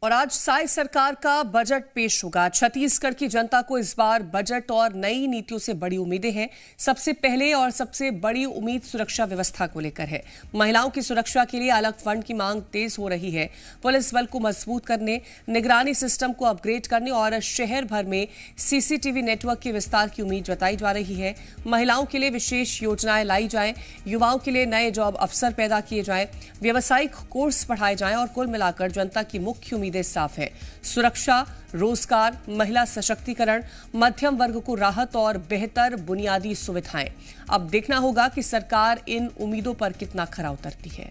और आज साई सरकार का बजट पेश होगा। छत्तीसगढ़ की जनता को इस बार बजट और नई नीतियों से बड़ी उम्मीदें हैं। सबसे पहले और सबसे बड़ी उम्मीद सुरक्षा व्यवस्था को लेकर है। महिलाओं की सुरक्षा के लिए अलग फंड की मांग तेज हो रही है। पुलिस बल को मजबूत करने, निगरानी सिस्टम को अपग्रेड करने और शहर भर में सीसीटीवी नेटवर्क के विस्तार की उम्मीद जताई जा रही है। महिलाओं के लिए विशेष योजनाएं लाई जाएं, युवाओं के लिए नए जॉब अवसर पैदा किए जाएं, व्यावसायिक कोर्स बढ़ाए जाएं और कुल मिलाकर जनता की मुख्य उम्मीदें साफ है। सुरक्षा, रोजगार, महिला सशक्तिकरण, मध्यम वर्ग को राहत और बेहतर बुनियादी सुविधाएं। अब देखना होगा कि सरकार इन उम्मीदों पर कितना खरा उतरती है।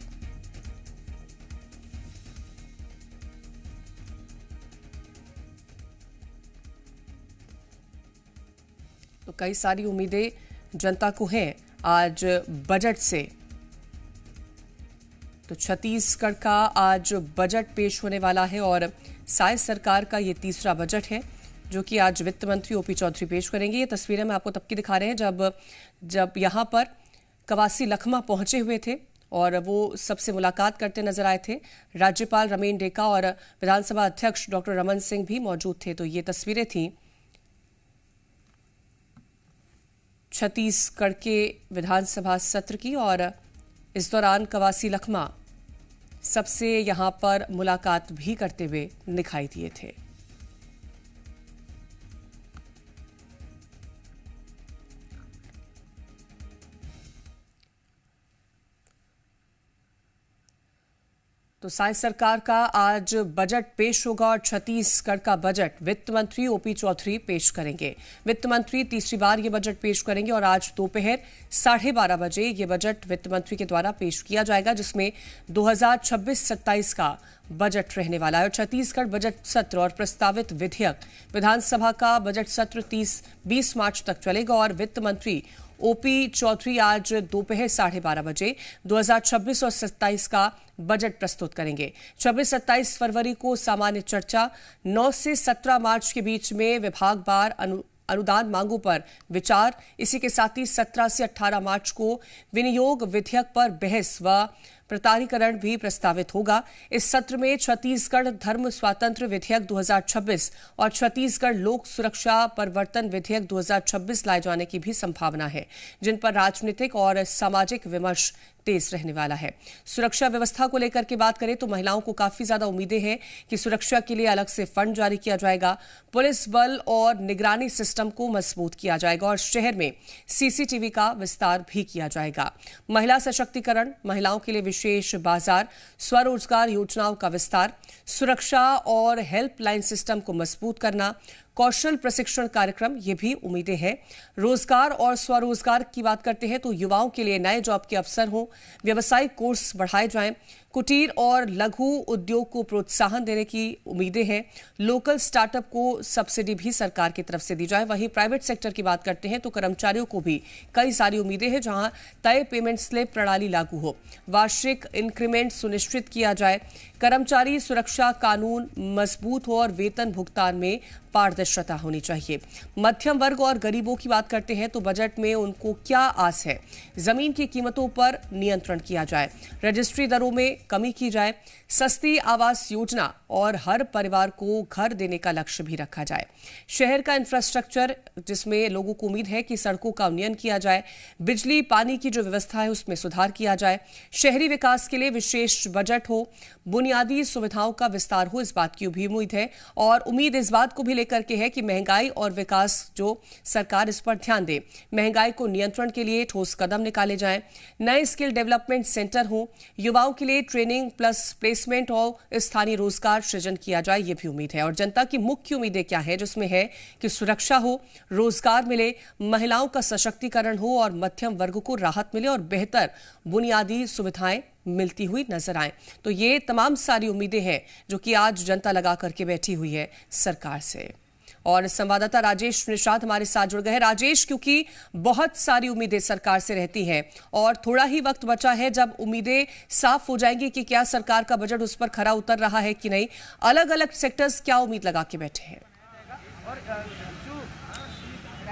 तो कई सारी उम्मीदें जनता को हैं आज बजट से। तो छत्तीसगढ़ का आज बजट पेश होने वाला है और साई सरकार का ये तीसरा बजट है जो कि आज वित्त मंत्री ओपी चौधरी पेश करेंगे। ये तस्वीरें हम आपको तब की दिखा रहे हैं जब यहाँ पर कवासी लखमा पहुंचे हुए थे और वो सबसे मुलाकात करते नजर आए थे। राज्यपाल रमेन डेका और विधानसभा अध्यक्ष डॉक्टर रमन सिंह भी मौजूद थे। तो ये तस्वीरें थीं छत्तीसगढ़ के विधानसभा सत्र की और इस दौरान कवासी लखमा सबसे यहां पर मुलाकात भी करते हुए दिखाई दिए थे। तो साई सरकार का आज बजट पेश होगा और छत्तीसगढ़ का बजट वित्त मंत्री ओपी चौधरी पेश करेंगे। वित्त मंत्री तीसरी बार ये बजट पेश करेंगे और आज दोपहर 12:30 बजे ये बजट वित्त मंत्री के द्वारा पेश किया जाएगा, जिसमें 2026-27 का बजट रहने वाला है। और छत्तीसगढ़ बजट सत्र और प्रस्तावित विधेयक विधानसभा का बजट सत्र 20 मार्च तक चलेगा और वित्त मंत्री ओपी चौधरी आज दोपहर 12:30 बजे 2026 और 27 का बजट प्रस्तुत करेंगे। 26-27 फरवरी को सामान्य चर्चा, 9 से 17 मार्च के बीच में विभागवार अनुदान मांगों पर विचार। इसी के साथ ही 17 से 18 मार्च को विनियोग विधेयक पर बहस व प्रताड़ीकरण भी प्रस्तावित होगा। इस सत्र में छत्तीसगढ़ धर्म स्वातंत्र्य विधेयक 2026 और छत्तीसगढ़ लोक सुरक्षा परिवर्तन विधेयक 2026 लाए जाने की भी संभावना है, जिन पर राजनीतिक और सामाजिक विमर्श तेज रहने वाला है। सुरक्षा व्यवस्था को लेकर के बात करें तो महिलाओं को काफी ज्यादा उम्मीदें हैं कि सुरक्षा के लिए अलग से फंड जारी किया जाएगा, पुलिस बल और निगरानी सिस्टम को मजबूत किया जाएगा और शहर में सीसीटीवी का विस्तार भी किया जाएगा। महिला सशक्तिकरण, महिलाओं के लिए विशेष बाजार, स्वरोजगार योजनाओं का विस्तार, सुरक्षा और हेल्पलाइन सिस्टम को मजबूत करना, कौशल प्रशिक्षण कार्यक्रम, ये भी उम्मीदें हैं। रोजगार और स्वरोजगार की बात करते हैं तो युवाओं के लिए नए जॉब के अवसर हों, व्यावसायिक कोर्स बढ़ाए जाएं, कुटीर और लघु उद्योग को प्रोत्साहन देने की उम्मीदें हैं। लोकल स्टार्टअप को सब्सिडी भी सरकार की तरफ से दी जाए। वहीं प्राइवेट सेक्टर की बात करते हैं तो कर्मचारियों को भी कई सारी उम्मीदें हैं, जहां तय पेमेंट स्लिप प्रणाली लागू हो, वार्षिक इंक्रीमेंट सुनिश्चित किया जाए, कर्मचारी सुरक्षा कानून मजबूत हो और वेतन भुगतान में पारदर्शिता होनी चाहिए। मध्यम वर्ग और गरीबों की बात करते हैं तो बजट में उनको क्या आस है? जमीन की कीमतों पर नियंत्रण किया जाए, रजिस्ट्री दरों में कमी की जाए, सस्ती आवास योजना और हर परिवार को घर देने का लक्ष्य भी रखा जाए। शहर का इंफ्रास्ट्रक्चर, जिसमें लोगों को उम्मीद है कि सड़कों का उन्नयन किया जाए, बिजली पानी की जो व्यवस्था है उसमें सुधार किया जाए, शहरी विकास के लिए विशेष बजट हो, बुनियादी सुविधाओं का विस्तार हो, इस बात की भी उम्मीद है। और उम्मीद इस बात को भी लेकर के है कि महंगाई और विकास जो सरकार इस पर ध्यान दे, महंगाई को नियंत्रण के लिए ठोस कदम निकाले जाएं, नए स्किल डेवलपमेंट सेंटर हो, युवाओं के लिए ट्रेनिंग प्लस प्लेसमेंट हो, स्थानीय रोजगार सृजन किया जाए, ये भी उम्मीद है। और जनता की मुख्य उम्मीदें क्या है, जिसमें है कि सुरक्षा हो, रोजगार मिले, महिलाओं का सशक्तिकरण हो और मध्यम वर्ग को राहत मिले और बेहतर बुनियादी सुविधाएं मिलती हुई नजर आए। तो ये तमाम सारी उम्मीदें हैं जो कि आज जनता लगा करके बैठी हुई है सरकार से। और संवाददाता राजेश निषाद हमारे साथ जुड़ गए हैं। राजेश, क्योंकि बहुत सारी उम्मीदें सरकार से रहती हैं और थोड़ा ही वक्त बचा है जब उम्मीदें साफ हो जाएंगी कि क्या सरकार का बजट उस पर खरा उतर रहा है कि नहीं, अलग अलग सेक्टर्स क्या उम्मीद लगा के बैठे हैं?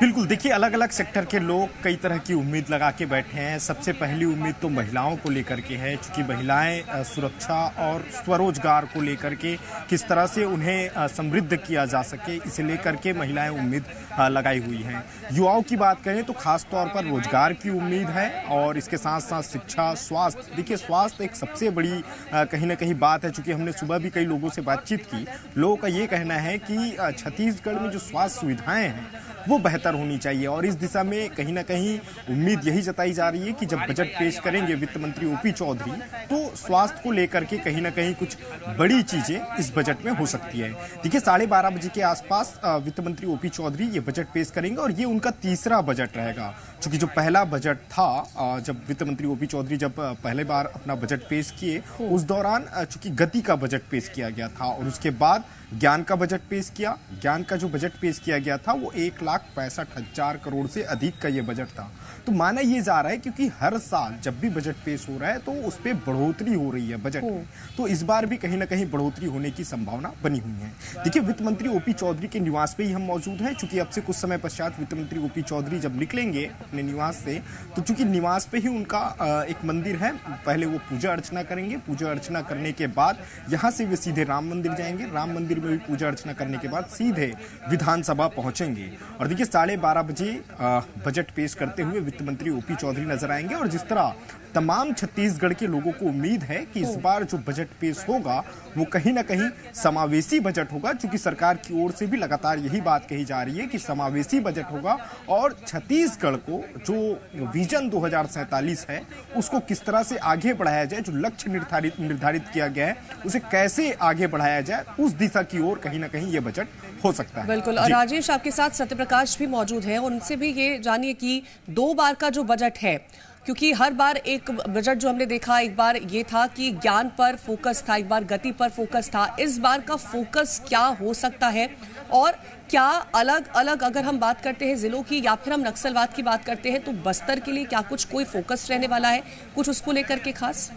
बिल्कुल, देखिए अलग अलग सेक्टर के लोग कई तरह की उम्मीद लगा के बैठे हैं। सबसे पहली उम्मीद तो महिलाओं को लेकर के है, क्योंकि महिलाएं सुरक्षा और स्वरोजगार को लेकर के किस तरह से उन्हें समृद्ध किया जा सके, इसे लेकर के महिलाएं उम्मीद लगाई हुई हैं। युवाओं की बात करें तो खास तौर पर रोजगार की उम्मीद है और इसके साथ साथ शिक्षा, स्वास्थ्य। देखिए स्वास्थ्य एक सबसे बड़ी कहीं ना कहीं बात है, चूंकि हमने सुबह भी कई लोगों से बातचीत की। लोगों का ये कहना है कि छत्तीसगढ़ में जो स्वास्थ्य सुविधाएं हैं वो बेहतर होनी चाहिए और इस दिशा में कहीं ना कहीं उम्मीद यही जताई जा रही है कि जब बजट पेश करेंगे वित्त मंत्री ओपी चौधरी, तो स्वास्थ्य को लेकर के कहीं ना कहीं कुछ बड़ी चीजें इस बजट में हो सकती है। देखिए 12:30 बजे के आसपास वित्त मंत्री ओपी चौधरी ये बजट पेश करेंगे और ये उनका तीसरा बजट रहेगा, क्योंकि जो पहला बजट था जब वित्त मंत्री ओपी चौधरी जब पहले बार अपना बजट पेश किए, उस दौरान चूंकि गति का बजट पेश किया गया था और उसके बाद ज्ञान का बजट पेश किया। ज्ञान का जो बजट पेश किया गया था वो 1,65,000 करोड़ से अधिक का ये बजट था। तो माना ये जा रहा है क्योंकि हर साल जब भी बजट पेश हो रहा है तो उस पर बढ़ोतरी हो रही है बजट में, तो इस बार भी कहीं ना कहीं बढ़ोतरी होने की संभावना बनी हुई है। देखिए वित्त मंत्री ओपी चौधरी के निवास पे ही हम मौजूद हैं, चूंकि अब से कुछ समय पश्चात वित्त मंत्री ओपी चौधरी जब निकलेंगे अपने निवास से, तो चूंकि निवास पे ही उनका एक मंदिर है, पहले वो पूजा अर्चना करेंगे। पूजा अर्चना करने के बाद यहाँ से वे सीधे राम मंदिर जाएंगे। राम मंदिर में भी पूजा अर्चना करने के बाद सीधे विधानसभा पहुंचेंगे और देखिए 12:30 बजे बजट पेश करते हुए वित्त मंत्री ओपी चौधरी नजर आएंगे। और जिस तरह तमाम छत्तीसगढ़ के लोगों को उम्मीद है कि इस बार जो बजट पेश होगा वो कहीं ना कहीं समावेशी बजट होगा, क्योंकि सरकार की ओर से भी लगातार यही बात कही जा रही है कि समावेशी बजट होगा और छत्तीसगढ़ को जो विजन 2047 है उसको किस तरह से आगे बढ़ाया जाए, जो लक्ष्य निर्धारित किया गया है उसे कैसे आगे बढ़ाया जाए, उस दिशा की ओर कहीं ना कहीं ये बजट हो सकता है। बिल्कुल। और राजेश, आपके साथ सत्यप्रकाश भी मौजूद है, उनसे भी ये जानिए कि 2 बार का जो बजट है, क्योंकि हर बार एक बजट जो हमने देखा, एक बार ये था कि ज्ञान पर फोकस था, एक बार गति पर फोकस था, इस बार का फोकस क्या हो सकता है और क्या अलग अलग अगर हम बात करते हैं जिलों की या फिर हम नक्सलवाद की बात करते हैं तो बस्तर के लिए क्या कुछ कोई फोकस रहने वाला है, कुछ उसको लेकर के खास?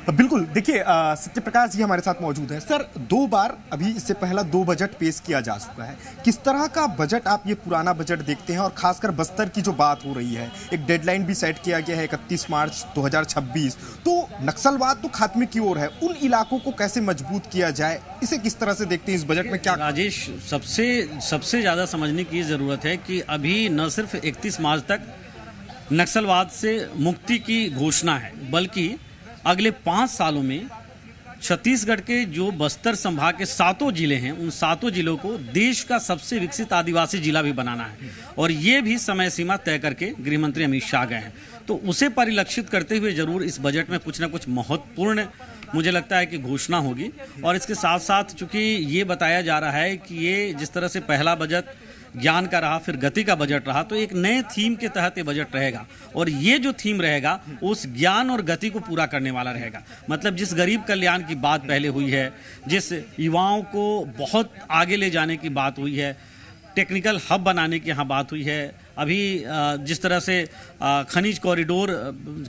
बिल्कुल, देखिए सत्यप्रकाश जी हमारे साथ मौजूद हैं। सर 2 बार अभी इससे पहला 2 बजट पेश किया जा चुका है, किस तरह का बजट आप ये पुराना बजट देखते हैं और खासकर बस्तर की जो बात हो रही है, एक डेडलाइन भी सेट किया गया है 31 मार्च 2026, तो नक्सलवाद तो खात्मे की ओर है, उन इलाकों को कैसे मजबूत किया जाए, इसे किस तरह से देखते हैं इस बजट में? क्या राजेश, सबसे ज्यादा समझने की जरूरत है कि अभी न सिर्फ 31 मार्च तक नक्सलवाद से मुक्ति की घोषणा है, बल्कि अगले 5 सालों में छत्तीसगढ़ के जो बस्तर संभाग के 7 जिले हैं, उन 7 जिलों को देश का सबसे विकसित आदिवासी जिला भी बनाना है और ये भी समय सीमा तय करके गृह मंत्री अमित शाह गए हैं। तो उसे परिलक्षित करते हुए जरूर इस बजट में कुछ ना कुछ महत्वपूर्ण मुझे लगता है कि घोषणा होगी। और इसके साथ साथ चूंकि ये बताया जा रहा है कि ये जिस तरह से पहला बजट ज्ञान का रहा, फिर गति का बजट रहा, तो एक नए थीम के तहत ये बजट रहेगा और ये जो थीम रहेगा उस ज्ञान और गति को पूरा करने वाला रहेगा। मतलब जिस गरीब कल्याण की बात पहले हुई है, जिस युवाओं को बहुत आगे ले जाने की बात हुई है, टेक्निकल हब बनाने की यहाँ बात हुई है, अभी जिस तरह से खनिज कॉरिडोर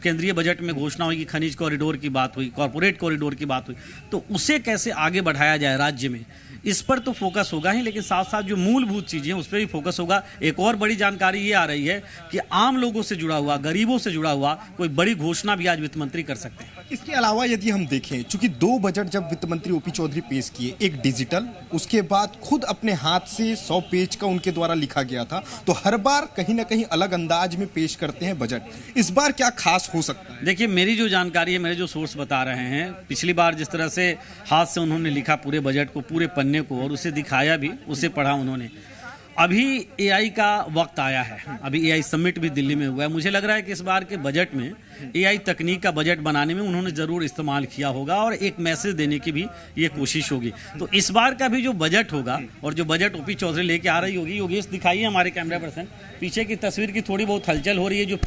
केंद्रीय बजट में घोषणा हुई कि खनिज कॉरिडोर की बात हुई, कॉरपोरेट कॉरिडोर की बात हुई, तो उसे कैसे आगे बढ़ाया जाए राज्य में, इस पर तो फोकस होगा ही, लेकिन साथ साथ जो मूलभूत चीजें हैं उस पर भी फोकस होगा। एक और बड़ी जानकारी ये आ रही है कि आम लोगों से जुड़ा हुआ, गरीबों से जुड़ा हुआ कोई बड़ी घोषणा भी आज वित्त मंत्री कर सकते हैं। इसके अलावा यदि हम देखें, चूंकि 2 बजट जब वित्त मंत्री ओपी चौधरी पेश किए, एक डिजिटल, उसके बाद खुद अपने हाथ से 100 पेज का उनके द्वारा लिखा गया था, तो हर बार कहीं ना कहीं अलग अंदाज में पेश करते हैं बजट। इस बार क्या खास हो सकता है? देखिए, मेरी जो जानकारी है, मेरे जो सोर्स बता रहे हैं, पिछली बार जिस तरह से हाथ से उन्होंने लिखा पूरे बजट को, पूरे पन्ने को, और उसे दिखाया भी, उसे पढ़ा उन्होंने। अभी एआई का वक्त आया है, अभी एआई समिट भी दिल्ली में हुआ है। मुझे लग रहा है कि इस बार के बजट में एआई तकनीक का बजट बनाने में उन्होंने जरूर इस्तेमाल किया होगा और एक मैसेज देने की भी ये कोशिश होगी। तो इस बार का भी जो बजट होगा और जो बजट ओपी चौधरी लेके आ रही होगी, योगेश दिखाइए हमारे कैमरा पर्सन, पीछे की तस्वीर की थोड़ी बहुत हलचल हो रही है। जो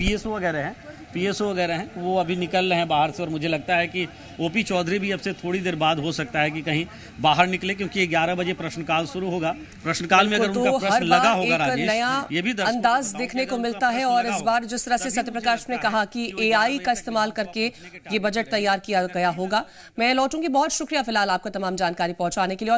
पीएसओ वगैरह हैं वो अभी निकल रहे हैं बाहर से और मुझे लगता है कि ओपी चौधरी भी अब से थोड़ी देर बाद हो सकता है कि कहीं बाहर निकले, क्योंकि 11 बजे प्रश्नकाल शुरू होगा। प्रश्नकाल में अगर उनका प्रश्न लगा होगा राजेश, ये भी अंदाज देखने को मिलता है। और इस बार जिस तरह से सत्यप्रकाश ने कहा कि एआई का इस्तेमाल करके ये बजट तैयार किया गया होगा। मैं लौटूंगी, बहुत शुक्रिया फिलहाल आपका तमाम जानकारी पहुंचाने के लिए। और